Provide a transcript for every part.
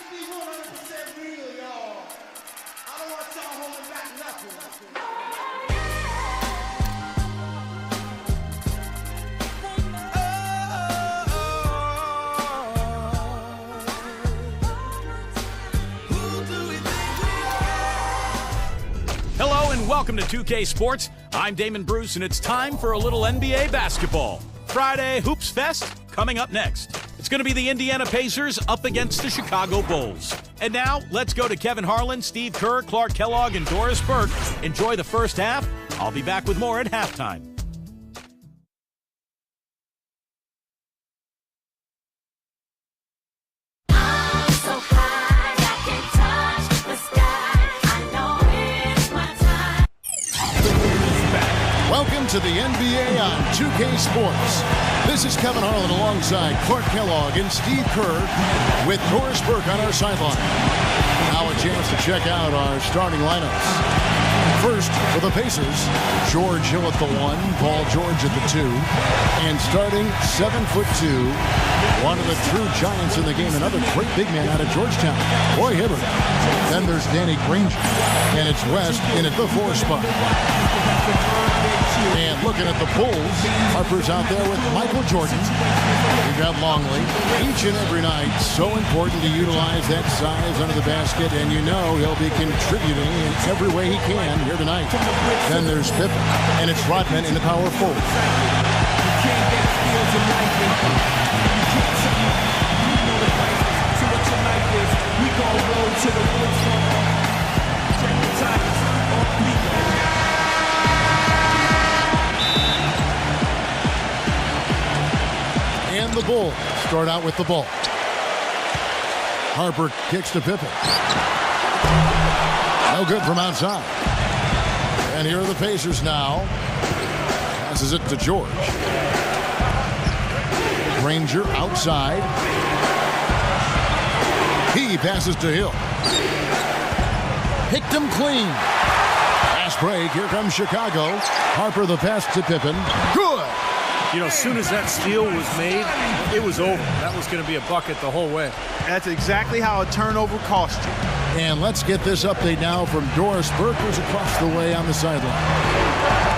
be 100% real, y'all. I don't want y'all holding back nothing. Hello and welcome to 2K Sports. I'm Damon Bruce and it's time for a little NBA basketball. Friday Hoops Fest coming up next. It's going to be the Indiana Pacers up against the Chicago Bulls. And now let's go to Kevin Harlan, Steve Kerr, Clark Kellogg, and Doris Burke. Enjoy the first half. I'll be back with more at halftime. Welcome to the NBA on 2K Sports. This is Kevin Harlan alongside Clark Kellogg and Steve Kerr with Doris Burke on our sideline. Now a chance to check out our starting lineups. First, for the Pacers, George Hill at the 1, Paul George at the 2, and starting 7'2", one of the true giants in the game, another great big man out of Georgetown, Roy Hibbert. Then there's Danny Granger, and it's West in at the 4 spot. And looking at the Bulls, Harper's out there with Michael Jordan. We got Longley. Each and every night, so important to utilize that size under the basket, and you know he'll be contributing in every way he can here tonight. Then there's Pippen, and it's Rodman in the power forward. And the Bulls start out with the ball. Harper kicks to Pippen. No good from outside. And here are the Pacers now. Passes it to George. Granger outside. He passes to Hill. Picked him clean. Fast break. Here comes Chicago. Harper the pass to Pippen. Good. You know, as soon as that steal was made, it was over. That was going to be a bucket the whole way. That's exactly how a turnover cost you. And let's get this update now from Doris Burke, who's across the way on the sideline.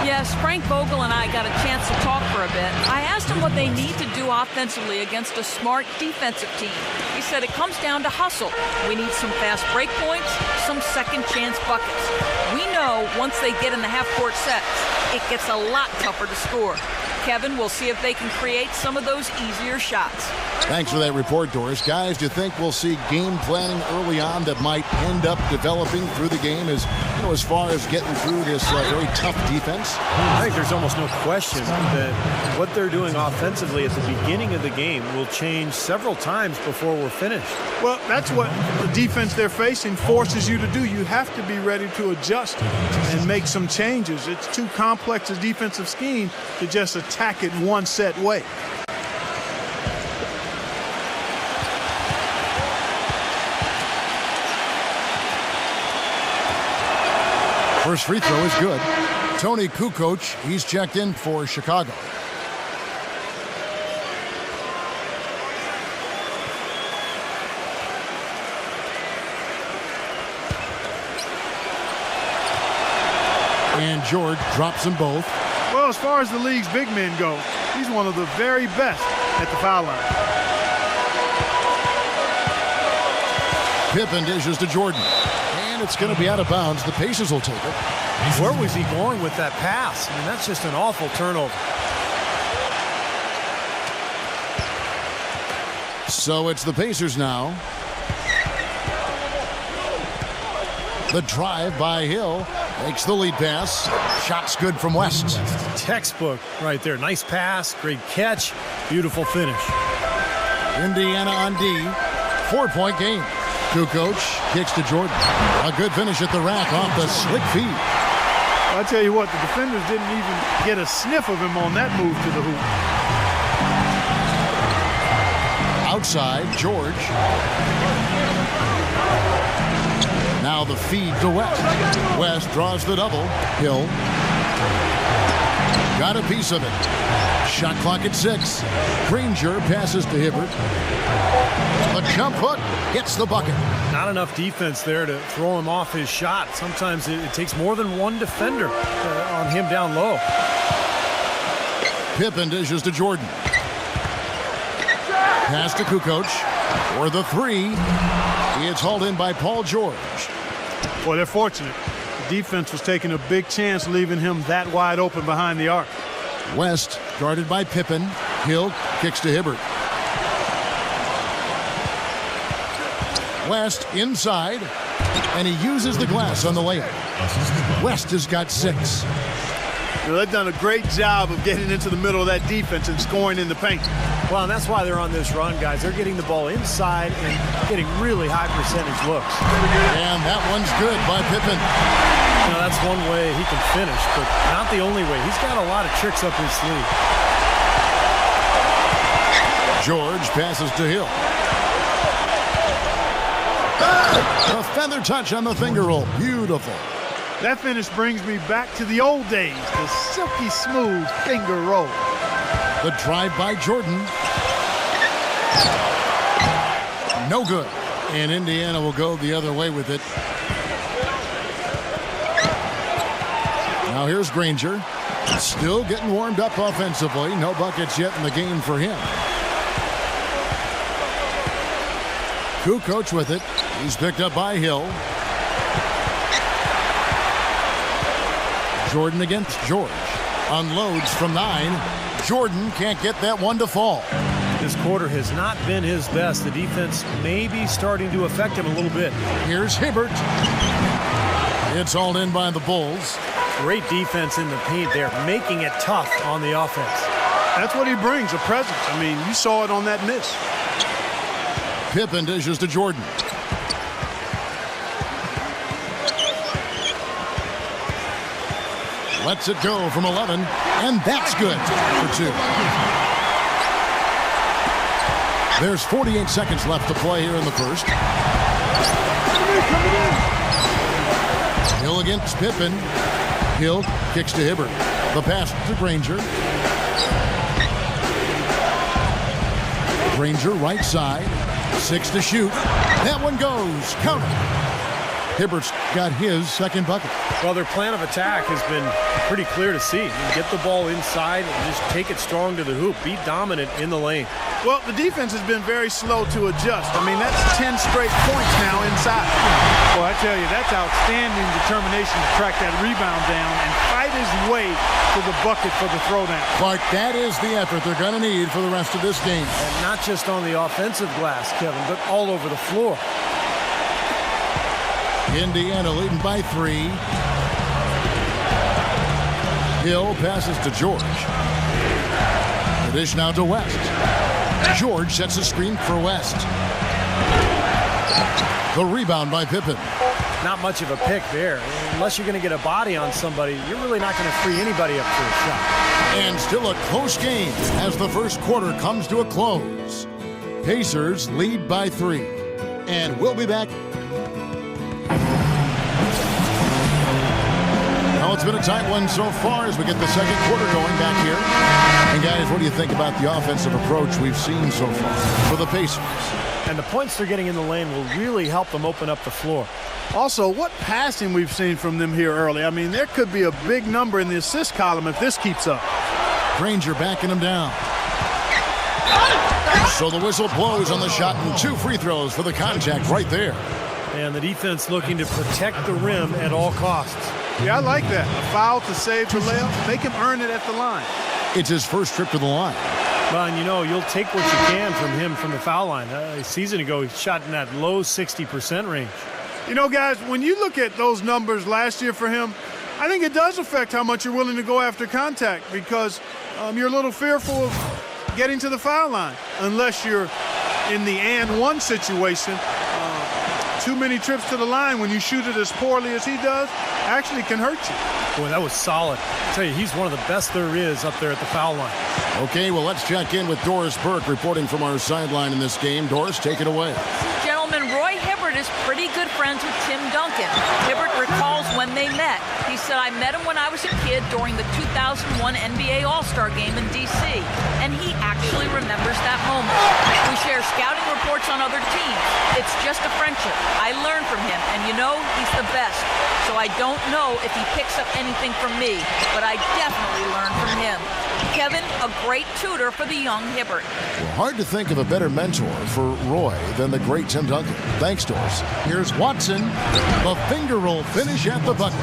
Yes, Frank Vogel and I got a chance to talk for a bit. I asked him what they need to do offensively against a smart defensive team. He said it comes down to hustle. We need some fast break points, some second chance buckets. We know once they get in the half-court sets, it gets a lot tougher to score. Kevin, we'll see if they can create some of those easier shots. Thanks for that report, Doris. Guys, do you think we'll see game planning early on that might end up developing through the game as far as getting through this very tough defense? I think there's almost no question that what they're doing offensively at the beginning of the game will change several times before we're finished. Well, that's what the defense they're facing forces you to do. You have to be ready to adjust and make some changes. It's too complex a defensive scheme to just attack it one set way. First free throw is good. Tony Kukoc, he's checked in for Chicago. And George drops them both. Well, as far as the league's big men go, he's one of the very best at the foul line. Pippen dishes to Jordan. And it's going to be out of bounds. The Pacers will take it. Where was he going with that pass? I mean, that's just an awful turnover. So it's the Pacers now. The drive by Hill makes the lead pass. Shot's good from West. Textbook right there. Nice pass, great catch, beautiful finish. Indiana on D. 4-point game. Kukoc kicks to Jordan. A good finish at the rack off the slick feed. I'll tell you what, the defenders didn't even get a sniff of him on that move to the hoop. Outside, George. Now the feed to West. West draws the double. Hill. Got a piece of it. Shot clock at 6. Granger passes to Hibbert. The jump hook gets the bucket. Not enough defense there to throw him off his shot. Sometimes it takes more than one defender on him down low. Pippen dishes to Jordan. Pass to Kukoc for the three. It's hauled in by Paul George. Boy, they're fortunate. The defense was taking a big chance leaving him that wide open behind the arc. West guarded by Pippen. Hill kicks to Hibbert. West inside, and he uses the glass on the layup. West has got 6. You know, they've done a great job of getting into the middle of that defense and scoring in the paint. Well, and that's why they're on this run, guys. They're getting the ball inside and getting really high percentage looks. And that one's good by Pippen. You know, that's one way he can finish, but not the only way. He's got a lot of tricks up his sleeve. George passes to Hill. A feather touch on the finger roll. Beautiful. That finish brings me back to the old days, the silky smooth finger roll. The drive by Jordan. No good. And Indiana will go the other way with it. Now here's Granger. Still getting warmed up offensively. No buckets yet in the game for him. Kukoc with it. He's picked up by Hill. Jordan against George. Unloads from 9. Jordan can't get that one to fall. This quarter has not been his best. The defense may be starting to affect him a little bit. Here's Hibbert. It's hauled in by the Bulls. Great defense in the paint there, making it tough on the offense. That's what he brings, a presence. I mean, you saw it on that miss. Pippen dishes to Jordan. Lets it go from 11, and that's good for 2. There's 48 seconds left to play here in the first. Hill against Pippen. Hill kicks to Hibbert. The pass to Granger. Granger right side. 6 to shoot. That one goes. Count it. Hibbert's got his second bucket. Well, their plan of attack has been pretty clear to see. Get the ball inside and just take it strong to the hoop. Be dominant in the lane. Well, the defense has been very slow to adjust. I mean, that's 10 straight points now inside. Well, I tell you, that's outstanding determination to track that rebound down and fight his way to the bucket for the throwdown. Clark, that is the effort they're going to need for the rest of this game. And not just on the offensive glass, Kevin, but all over the floor. Indiana leading by 3. Hill passes to George. The dish now to West. George sets a screen for West. The rebound by Pippen. Not much of a pick there. Unless you're going to get a body on somebody, you're really not going to free anybody up for a shot. And still a close game as the first quarter comes to a close. Pacers lead by 3. And we'll be back. Well, it's been a tight one so far as we get the second quarter going back here. And guys, what do you think about the offensive approach we've seen so far for the Pacers? And the points they're getting in the lane will really help them open up the floor. Also, what passing we've seen from them here early. I mean, there could be a big number in the assist column if this keeps up. Granger backing him down. So the whistle blows on the shot and 2 free throws for the contact right there. And the defense looking to protect the rim at all costs. Yeah, I like that. A foul to save the layup. Make him earn it at the line. It's his first trip to the line. Well, and you know, you'll take what you can from him from the foul line. A season ago, he shot in that low 60% range. You know, guys, when you look at those numbers last year for him, I think it does affect how much you're willing to go after contact because you're a little fearful of getting to the foul line unless you're in the and one situation. Too many trips to the line when you shoot it as poorly as he does actually can hurt you. Boy, that was solid. I tell you, he's one of the best there is up there at the foul line. Okay, well, let's check in with Doris Burke reporting from our sideline in this game. Doris, take it away. Gentlemen, Roy Hibbert is pretty good friends with Tim Duncan. Hibbert recalls when they met. He said, I met him when I was a kid during the 2001 NBA All-Star Game in D.C., and he actually remembers that moment. We share scouting reports on other teams. It's just a friendship. I learn from him, and you know, he's the best. So I don't know if he picks up anything from me, but I definitely learn from him. Kevin, a great tutor for the young Hibbert. Well, hard to think of a better mentor for Roy than the great Tim Duncan. Thanks, Doris. Here's Watson. The finger roll finish at the bucket.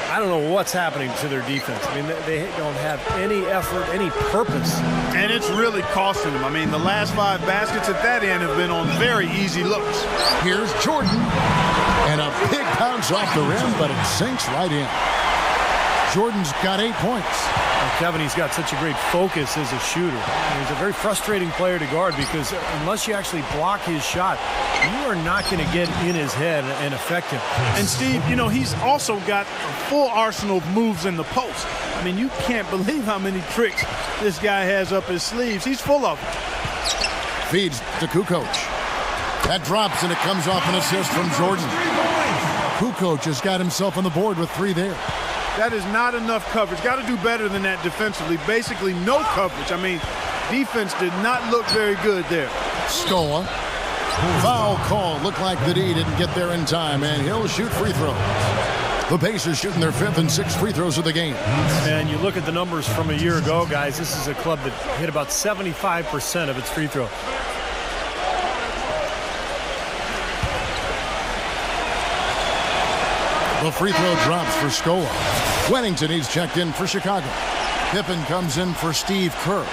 I don't know what's happening to their defense. I mean, they don't have any effort, any purpose. And it's really costing them. I mean, the last 5 baskets at that end have been on very easy looks. Here's Jordan. And a big bounce off the rim, but it sinks right in. Jordan's got 8 points. And Kevin, he's got such a great focus as a shooter. And he's a very frustrating player to guard because unless you actually block his shot, you are not going to get in his head and affect him. And Steve, you know, he's also got a full arsenal of moves in the post. I mean, you can't believe how many tricks this guy has up his sleeves. He's full of them. Feeds to Kukoc. That drops, and it comes off an assist from Jordan. Kukoc has got himself on the board with 3 there. That is not enough coverage. Got to do better than that defensively. Basically, no coverage. I mean, defense did not look very good there. Scola. Foul call. Looked like the D didn't get there in time, and he'll shoot free throws. The Pacers shooting their 5th and 6th free throws of the game. And you look at the numbers from a year ago, guys. This is a club that hit about 75% of its free throws. The free throw drops for Scola. Wennington, he's checked in for Chicago. Pippen comes in for Steve Kerr.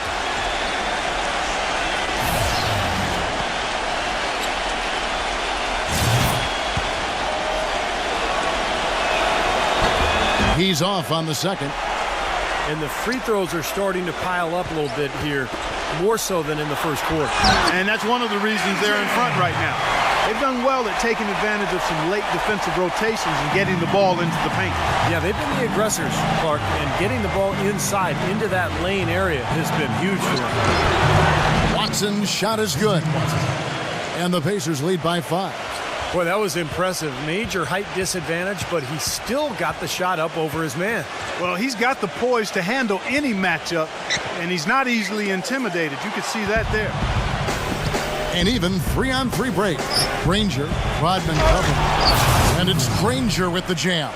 He's off on the second. And the free throws are starting to pile up a little bit here, more so than in the first quarter. And that's one of the reasons they're in front right now. They've done well at taking advantage of some late defensive rotations and getting the ball into the paint. Yeah, they've been the aggressors, Clark, and getting the ball inside into that lane area has been huge for them. Watson's shot is good. And the Pacers lead by 5. Boy, that was impressive. Major height disadvantage, but he still got the shot up over his man. Well, he's got the poise to handle any matchup, and he's not easily intimidated. You could see that there. An even 3-on-3 break. Granger, Rodman covered. And it's Granger with the jam.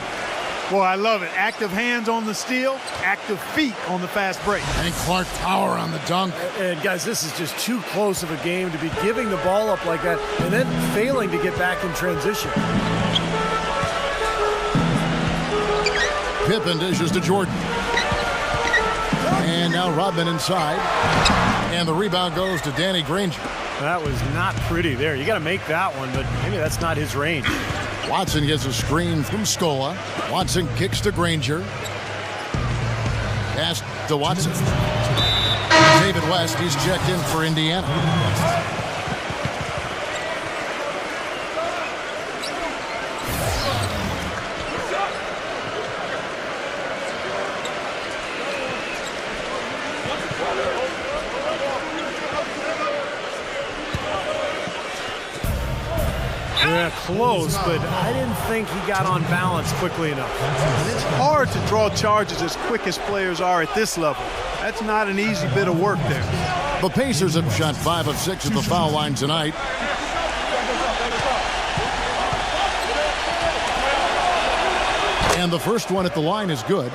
Boy, I love it. Active hands on the steal, active feet on the fast break. And Clark Power on the dunk. And guys, this is just too close of a game to be giving the ball up like that and then failing to get back in transition. Pippen dishes to Jordan. And now Rodman inside. And the rebound goes to Danny Granger. That was not pretty there. You got to make that one, but maybe that's not his range. Watson gets a screen from Scola. Watson kicks to Granger. Pass to Watson. David West, he's checked in for Indiana. Yeah, close, but I didn't think he got on balance quickly enough. It's hard to draw charges as quick as players are at this level. That's not an easy bit of work there. The Pacers have shot 5 of 6 at the foul line tonight. And the first one at the line is good.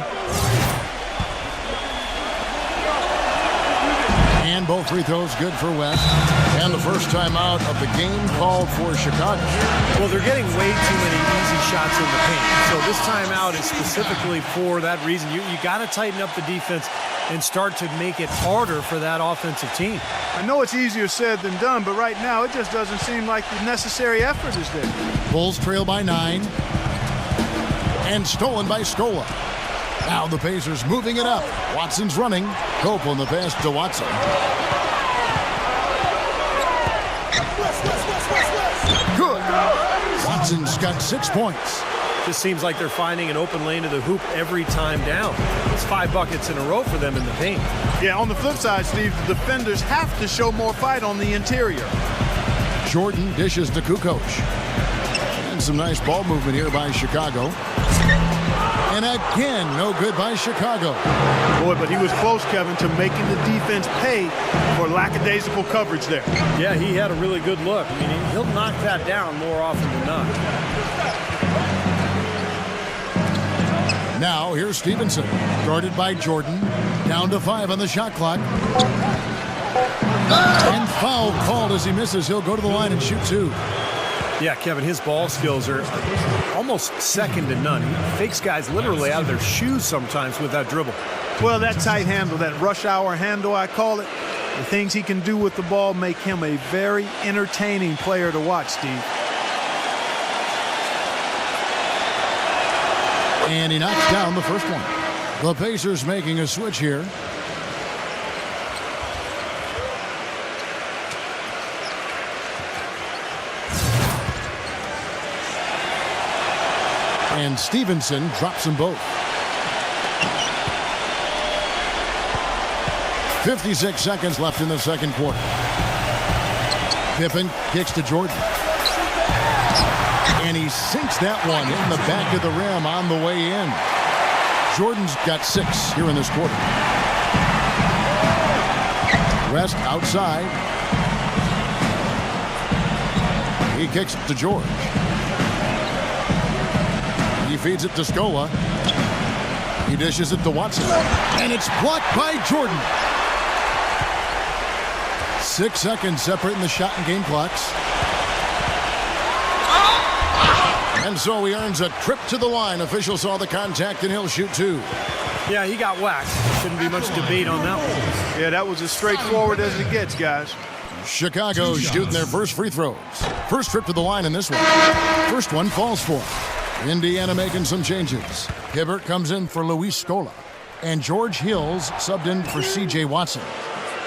And both free throws good for West. And the first timeout of the game called for Chicago. Well, they're getting way too many easy shots in the paint. So this timeout is specifically for that reason. You got to tighten up the defense and start to make it harder for that offensive team. I know it's easier said than done, but right now it just doesn't seem like the necessary effort is there. Bulls trail by 9. And stolen by Scola. Now the Pacers moving it up. Watson's running. Copeland the pass to Watson. Good. Watson's got 6 points. Just seems like they're finding an open lane to the hoop every time down. It's 5 buckets in a row for them in the paint. Yeah, on the flip side, Steve, the defenders have to show more fight on the interior. Jordan dishes to Kukoc. And some nice ball movement here by Chicago. And again, no good by Chicago. Boy, but he was close, Kevin, to making the defense pay for lackadaisical coverage there. Yeah, he had a really good look. I mean, he'll knock that down more often than not. Now, here's Stevenson, guarded by Jordan. Down to 5 on the shot clock. And foul called as he misses. He'll go to the line and shoot 2. Yeah, Kevin, his ball skills are almost second to none. He fakes guys literally out of their shoes sometimes with that dribble. Well, that tight handle, that rush hour handle, I call it, the things he can do with the ball make him a very entertaining player to watch, Steve. And he knocks down the first one. The Pacers making a switch here. And Stevenson drops them both. 56 seconds left in the second quarter. Pippen kicks to Jordan. And he sinks that one in the back of the rim on the way in. Jordan's got 6 here in this quarter. West outside. He kicks it to George. He feeds it to Scola. He dishes it to Watson. And it's blocked by Jordan. 6 seconds separating the shot and game clocks. And so he earns a trip to the line. Official saw the contact and he'll shoot 2. Yeah, he got whacked. Shouldn't be much debate on that one. Yeah, that was as straightforward as it gets, guys. Chicago shooting their first free throws. First trip to the line in this one. First one falls for him. Indiana making some changes. Hibbert comes in for Luis Scola. And George Hills subbed in for C.J. Watson.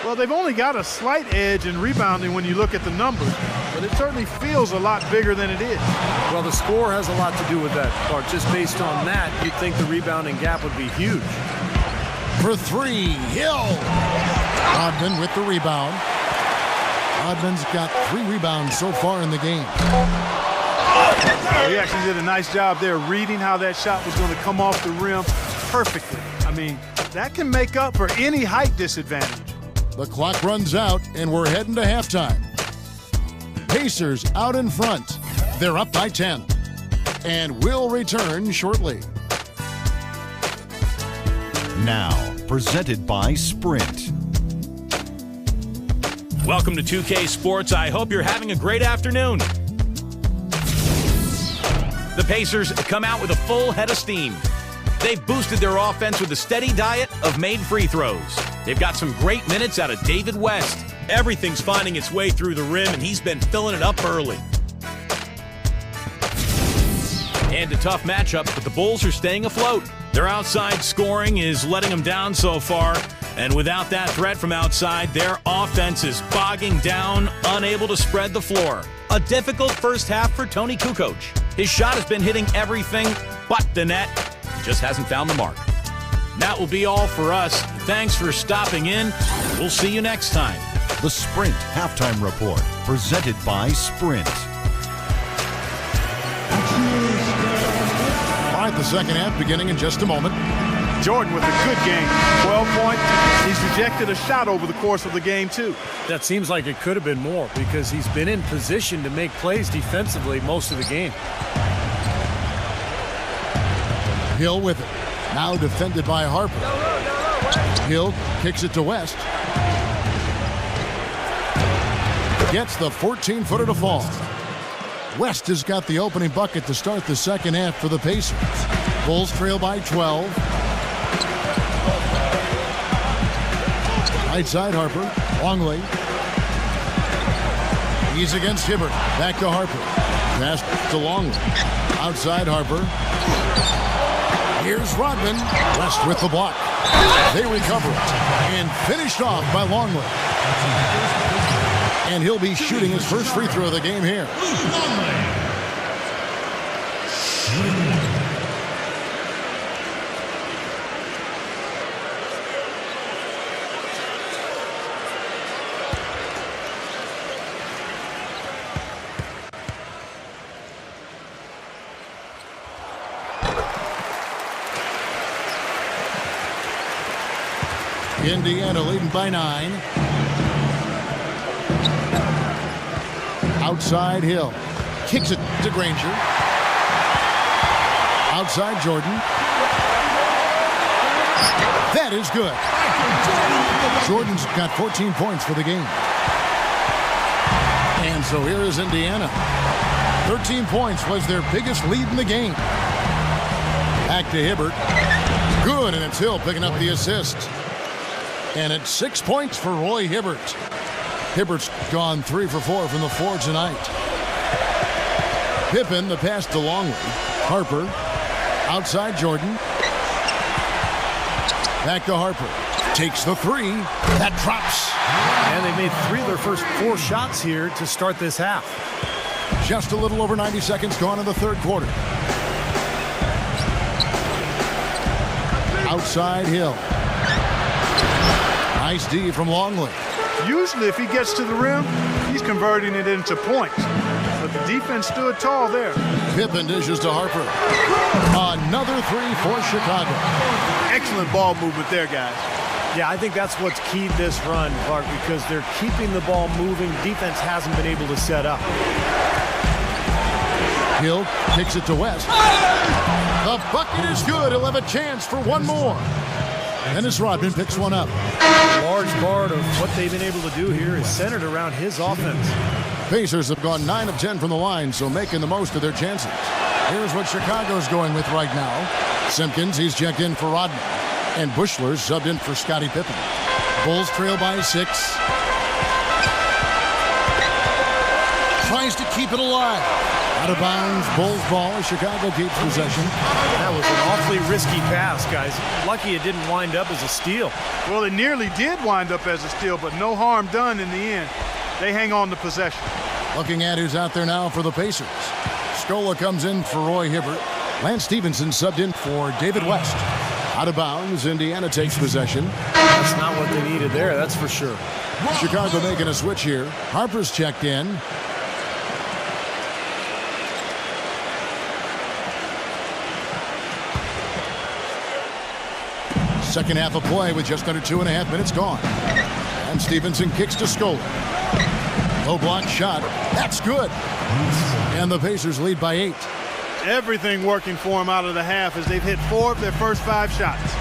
Well, they've only got a slight edge in rebounding when you look at the numbers, but it certainly feels a lot bigger than it is. Well, the score has a lot to do with that, Clark. Just based on that, you'd think the rebounding gap would be huge. For 3, Hill. Rodman with the rebound. Rodman's got 3 rebounds so far in the game. He actually did a nice job there reading how that shot was going to come off the rim perfectly. I mean, that can make up for any height disadvantage. The clock runs out, and we're heading to halftime. Pacers out in front. They're up by 10. And will return shortly. Now, presented by Sprint. Welcome to 2K Sports. I hope you're having a great afternoon. The Pacers come out with a full head of steam. They've boosted their offense with a steady diet of made free throws. They've got some great minutes out of David West. Everything's finding its way through the rim, and he's been filling it up early. And a tough matchup, but the Bulls are staying afloat. Their outside scoring is letting them down so far, and without that threat from outside, their offense is bogging down, unable to spread the floor. A difficult first half for Tony Kukoc. His shot has been hitting everything but the net. He just hasn't found the mark. That will be all for us. Thanks for stopping in. We'll see you next time. The Sprint Halftime Report, presented by Sprint. All right, the second half beginning in just a moment. Jordan with a good game. 12 points. He's rejected a shot over the course of the game, too. That seems like it could have been more because he's been in position to make plays defensively most of the game. Hill with it. Now defended by Harper. Hill kicks it to West. Gets the 14-footer to fall. West has got the opening bucket to start the second half for the Pacers. Bulls trail by 12. Right side Harper. Longley. He's against Hibbert. Back to Harper. Pass to Longley. Outside Harper. Here's Rodman. West with the block. They recover it. And finished off by Longley. And he'll be shooting his first free throw of the game here. Indiana leading by 9. Outside Hill. Kicks it to Granger. Outside Jordan. That is good. Jordan's got 14 points for the game. And so here is Indiana. 13 points was their biggest lead in the game. Back to Hibbert. Good, and it's Hill picking up the assist. And it's 6 points for Roy Hibbert. Hibbert's gone 3 for 4 from the floor tonight. Pippen, the pass to Longley. Harper, outside Jordan. Back to Harper. Takes the 3. That drops. And they made 3 of their first 4 shots here to start this half. Just a little over 90 seconds gone in the third quarter. Outside Hill. Nice D from Longley. Usually if he gets to the rim, he's converting it into points. But the defense stood tall there. Pippen dishes to Harper. Another 3 for Chicago. Excellent ball movement there, guys. Yeah, I think that's what's keyed this run, Clark, because they're keeping the ball moving. Defense hasn't been able to set up. Hill kicks it to West. The bucket is good. He'll have a chance for one more. Dennis Rodman picks one up. A large part of what they've been able to do here is centered around his offense. Pacers have gone 9 of 10 from the line, so making the most of their chances. Here's what Chicago's going with right now. Simpkins, he's checked in for Rodman. And Bushler's subbed in for Scottie Pippen. Bulls trail by 6. Tries to keep it alive. Out of bounds, Bulls ball as Chicago keeps possession. That was an awfully risky pass, guys. Lucky it didn't wind up as a steal. Well, it nearly did wind up as a steal, but no harm done in the end. They hang on to possession. Looking at who's out there now for the Pacers. Scola comes in for Roy Hibbert. Lance Stevenson subbed in for David West. Out of bounds, Indiana takes possession. That's not what they needed there, that's for sure. Chicago making a switch here. Harper's checked in. Second half of play with just under 2.5 minutes gone. And Stevenson kicks to Scola. Low block shot. That's good. And the Pacers lead by 8. Everything working for them out of the half as they've hit 4 of their first 5 shots.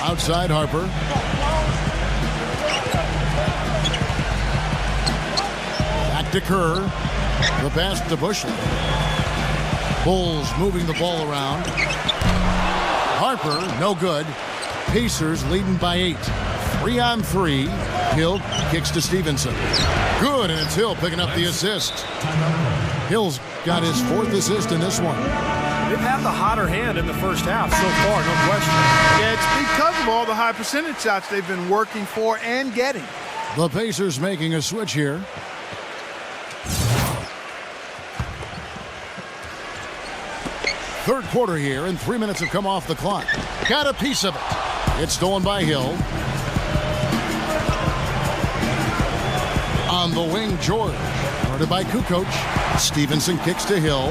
Outside Harper. Back to Kerr. The pass to Bushler. Bulls moving the ball around. Harper, no good. Pacers leading by 8. 3-on-3. Hill kicks to Stevenson. Good, and it's Hill picking up the assist. Hill's got his 4th assist in this one. They've had the hotter hand in the first half so far, no question. Yeah, it's because of all the high percentage shots they've been working for and getting. The Pacers making a switch here. Third quarter here, and 3 minutes have come off the clock. Got a piece of it. It's stolen by Hill. On the wing, George. Guarded by Kukoc. Stevenson kicks to Hill.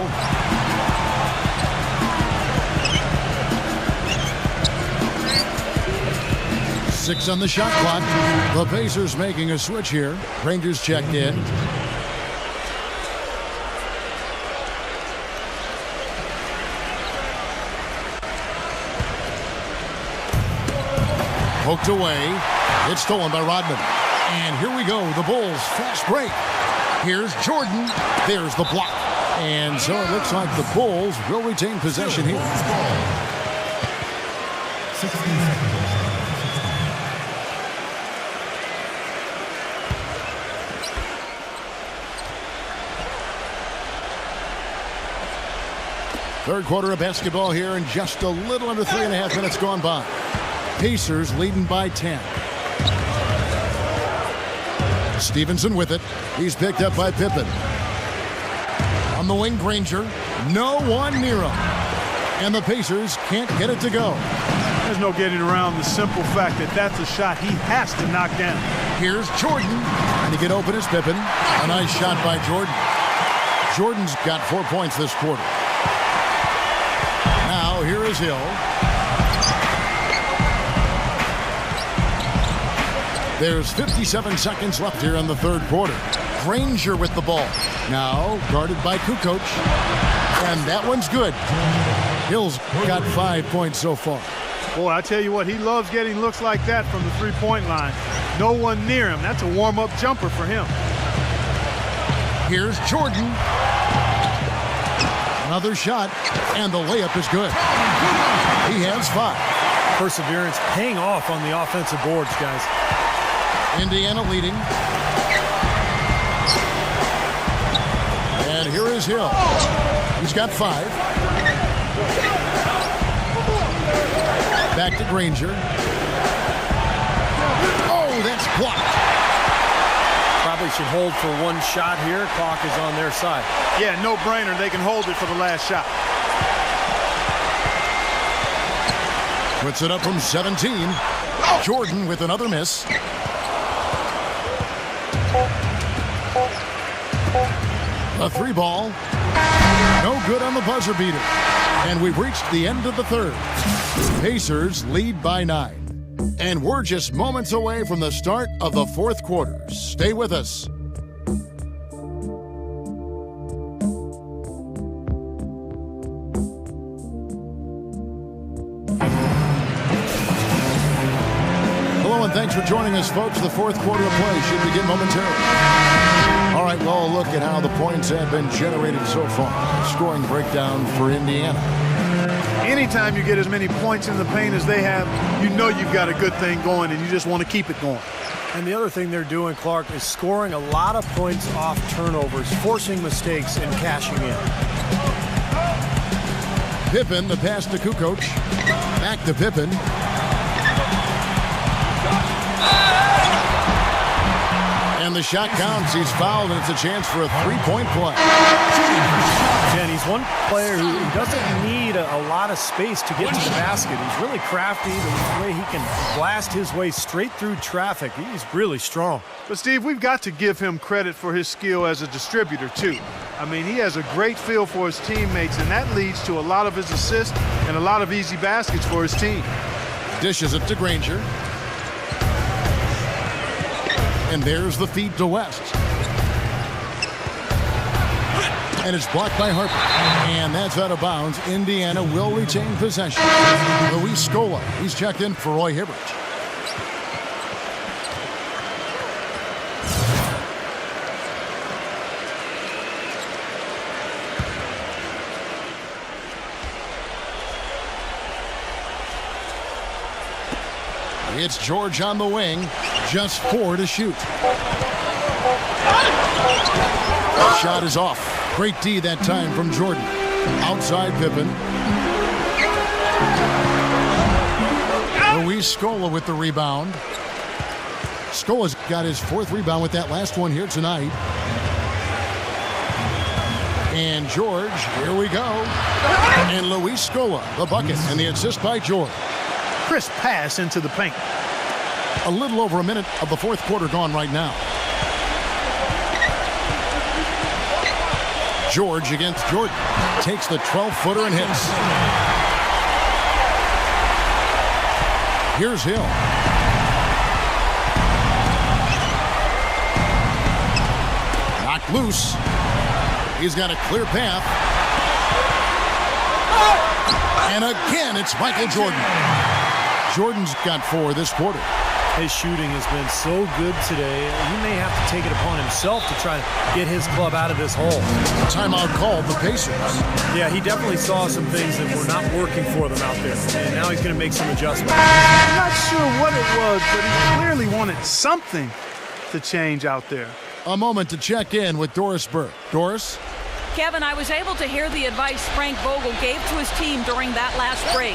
Six on the shot clock. The Pacers making a switch here. Rangers checked in. Poked away. It's stolen by Rodman. And here we go. The Bulls fast break. Here's Jordan. There's the block. And so it looks like the Bulls will retain possession here. 16 seconds. Third quarter of basketball here, and just a little under 3.5 minutes gone by. Pacers leading by 10. Stevenson with it. He's picked up by Pippen. On the wing, Granger. No one near him. And the Pacers can't get it to go. There's no getting around the simple fact that that's a shot he has to knock down. Here's Jordan. And to get open is Pippen. A nice shot by Jordan. Jordan's got 4 points this quarter. Now here is Hill. There's 57 seconds left here in the third quarter. Granger with the ball. Now guarded by Kukoc. And that one's good. Hill's got 5 points so far. Boy, I tell you what, he loves getting looks like that from the three-point line. No one near him. That's a warm-up jumper for him. Here's Jordan. Another shot, and the layup is good. He has 5. Perseverance paying off on the offensive boards, guys. Indiana leading. And here is Hill. He's got 5. Back to Granger. Oh, that's blocked. Probably should hold for one shot here. Clock is on their side. Yeah, no brainer. They can hold it for the last shot. Puts it up from 17. Jordan with another miss. A 3-ball. No good on the buzzer beater. And we've reached the end of the third. Pacers lead by 9. And we're just moments away from the start of the fourth quarter. Stay with us. Hello and thanks for joining us, folks. The fourth quarter of play should begin momentarily. All right, well, look at how the points have been generated so far. Scoring breakdown for Indiana. Anytime you get as many points in the paint as they have, you know you've got a good thing going, and you just want to keep it going. And the other thing they're doing, Clark, is scoring a lot of points off turnovers, forcing mistakes and cashing in. Pippen, the pass to Kukoc. Back to Pippen. And the shot counts. He's fouled, and it's a chance for a three-point play. And he's one player who doesn't need a lot of space to get to the basket. He's really crafty. The way he can blast his way straight through traffic. He's really strong. But, Steve, we've got to give him credit for his skill as a distributor, too. I mean, he has a great feel for his teammates, and that leads to a lot of his assists and a lot of easy baskets for his team. Dishes it to Granger. And there's the feed to West. And it's blocked by Harper. And that's out of bounds. Indiana will retain possession. Luis Scola, he's checked in for Roy Hibbert. It's George on the wing. Just 4 to shoot. Shot is off. Great D that time from Jordan. Outside Pippen. Luis Scola with the rebound. Scola's got his 4th rebound with that last one here tonight. And George, here we go. And Luis Scola, the bucket, and the assist by George. Crisp pass into the paint. A little over a minute of the fourth quarter gone right now. George against Jordan. Takes the 12-footer and hits. Here's Hill. Knocked loose. He's got a clear path. And again, it's Michael Jordan. Jordan's got 4 this quarter. His shooting has been so good today. He may have to take it upon himself to try to get his club out of this hole. Timeout called the Pacers. Yeah, he definitely saw some things that were not working for them out there. And now he's going to make some adjustments. I'm not sure what it was, but he clearly wanted something to change out there. A moment to check in with Doris Burke. Doris? Kevin, I was able to hear the advice Frank Vogel gave to his team during that last break.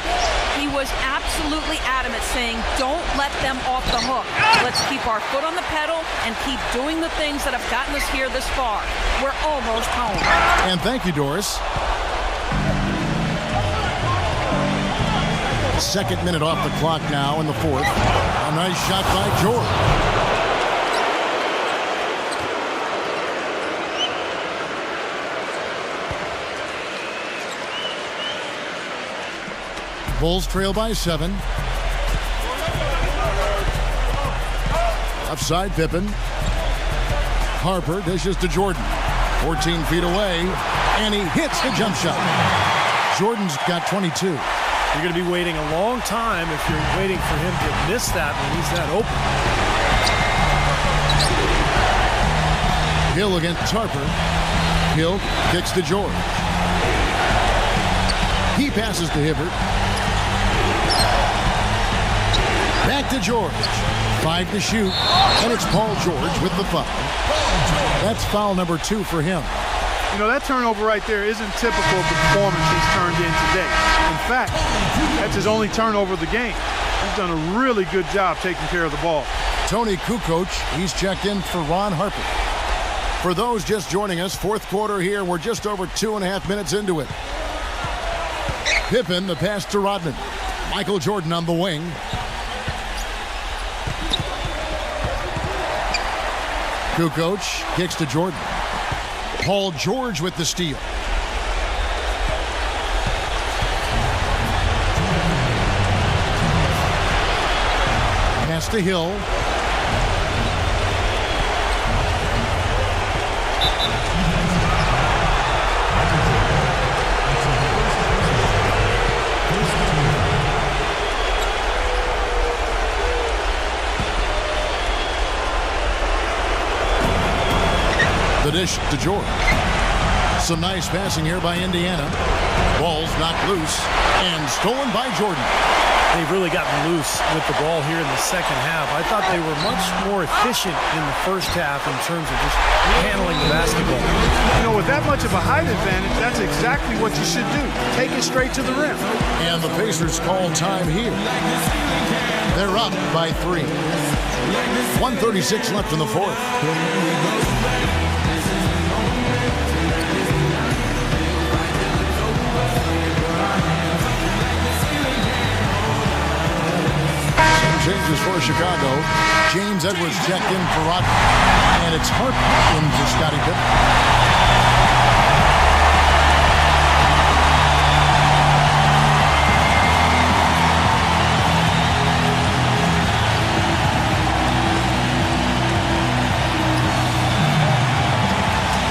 He was absolutely adamant, saying, don't let them off the hook. Let's keep our foot on the pedal and keep doing the things that have gotten us here this far. We're almost home. And thank you, Doris. Second minute off the clock now in the fourth. A nice shot by George. Bulls trail by 7. Left side, Pippen. Harper dishes to Jordan. 14 feet away, and he hits the jump shot. Jordan's got 22. You're going to be waiting a long time if you're waiting for him to miss that when he's that open. Hill against Harper. Hill kicks to George. He passes to Hibbert. Back to George. 5 to shoot, and it's Paul George with the foul. That's foul number 2 for him. You know, that turnover right there isn't typical of the performance he's turned in today. In fact, that's his only turnover of the game. He's done a really good job taking care of the ball. Tony Kukoc, he's checked in for Ron Harper. For those just joining us, fourth quarter here, we're just over 2.5 minutes into it. Pippen, the pass to Rodman. Michael Jordan on the wing. Kukoc kicks to Jordan. Paul George with the steal. Pass to Hill. The dish to George. Some nice passing here by Indiana. Ball's knocked loose and stolen by Jordan. They've really gotten loose with the ball here in the second half. I thought they were much more efficient in the first half in terms of just handling the basketball. You know, with that much of a height advantage, that's exactly what you should do. Take it straight to the rim. And the Pacers call time here. They're up by 3. 1:36 left in the fourth. Changes for Chicago. James Edwards checked in for Rodman. And it's Harper in for Scottie Pippen.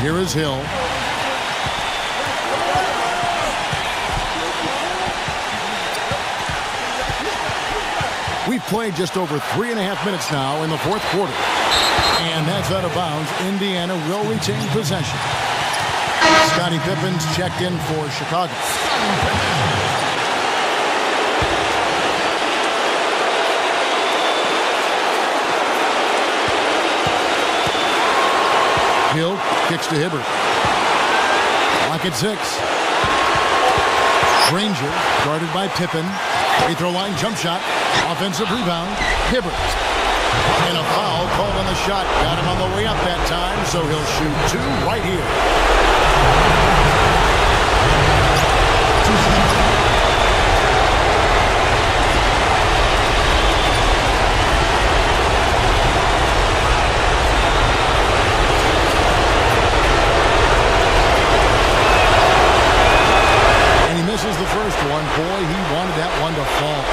Here is Hill. We've played just over 3.5 minutes now in the fourth quarter. And that's out of bounds. Indiana will retain possession. Scottie Pippen's checked in for Chicago. Hill kicks to Hibbert. Lock at 6. Granger guarded by Pippen. Free throw line jump shot. Offensive rebound. Hibbert. And a foul called on the shot. Got him on the way up that time, so he'll shoot 2 right here. And he misses the first one. Boy, he wanted that one to fall.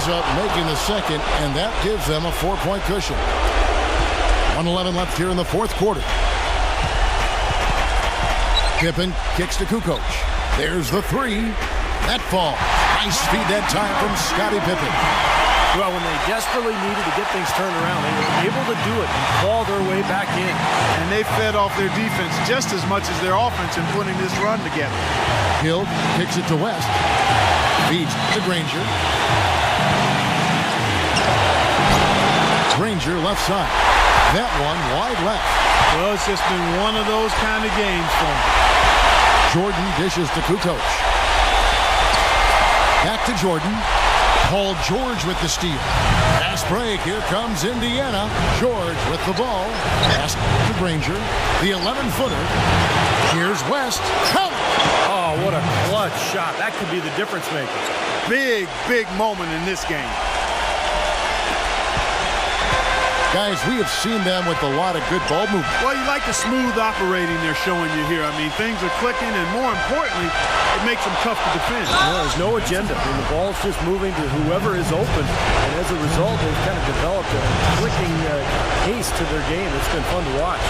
Up making the second, and that gives them a 4-point cushion. 1:11 left here in the fourth quarter. Pippen kicks to Kukoc. There's the 3. That fall. Nice speed that time from Scottie Pippen. Well, when they desperately needed to get things turned around, they were able to do it and claw their way back in. And they fed off their defense just as much as their offense in putting this run together. Hill kicks it to West. Feeds to Granger. Granger left side. That one wide left. Well, it's just been one of those kind of games for him. Jordan dishes to Kukoc. Back to Jordan. Paul George with the steal. Pass Fast break. Here comes Indiana. George with the ball. Pass to Granger. The 11-footer. Here's West. Count. Oh, what a clutch shot. That could be the difference maker. Big, big moment in this game. Guys, we have seen them with a lot of good ball movement. Well, you like the smooth operating they're showing you here. I mean, things are clicking, and more importantly, it makes them tough to defend. Well, there's no agenda. I mean, the ball's just moving to whoever is open, and as a result, they've kind of developed a clicking pace to their game. It's been fun to watch.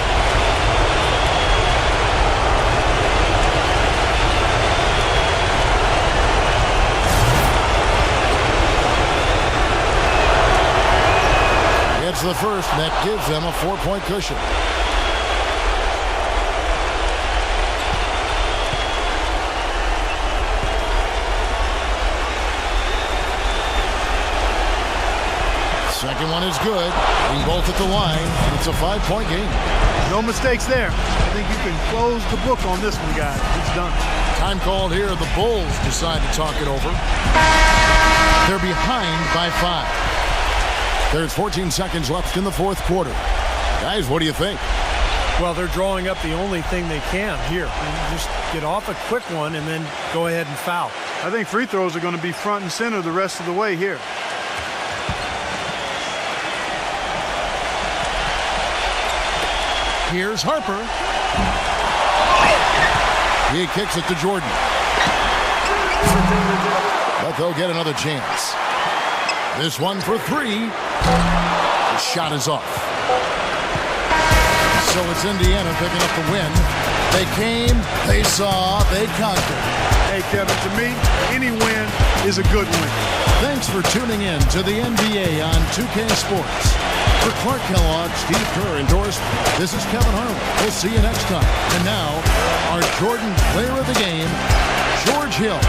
It's the first, and that gives them a 4-point cushion. Second one is good. Being both at the line. It's a 5-point game. No mistakes there. I think you can close the book on this one, guys. It's done. Time called here. The Bulls decide to talk it over. They're behind by 5. There's 14 seconds left in the fourth quarter. Guys, what do you think? Well, they're drawing up the only thing they can here. Just get off a quick one and then go ahead and foul. I think free throws are going to be front and center the rest of the way here. Here's Harper. He kicks it to Jordan. But they'll get another chance. This one for 3. The shot is off. So it's Indiana picking up the win. They came, they saw, they conquered. Hey, Kevin, to me, any win is a good win. Thanks for tuning in to the NBA on 2K Sports. For Clark Kellogg, Steve Kerr, and Doris, this is Kevin Harlan. We'll see you next time. And now, our Jordan player of the game, George Hill.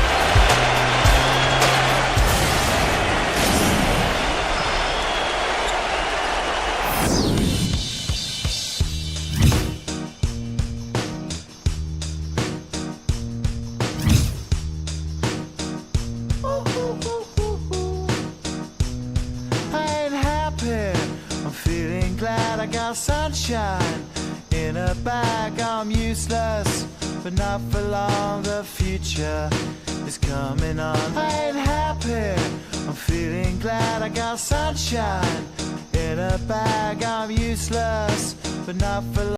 Sunshine in a bag, I'm useless, but not for long. The future is coming on. I ain't happy, I'm feeling glad. I got sunshine in a bag, I'm useless, but not for long.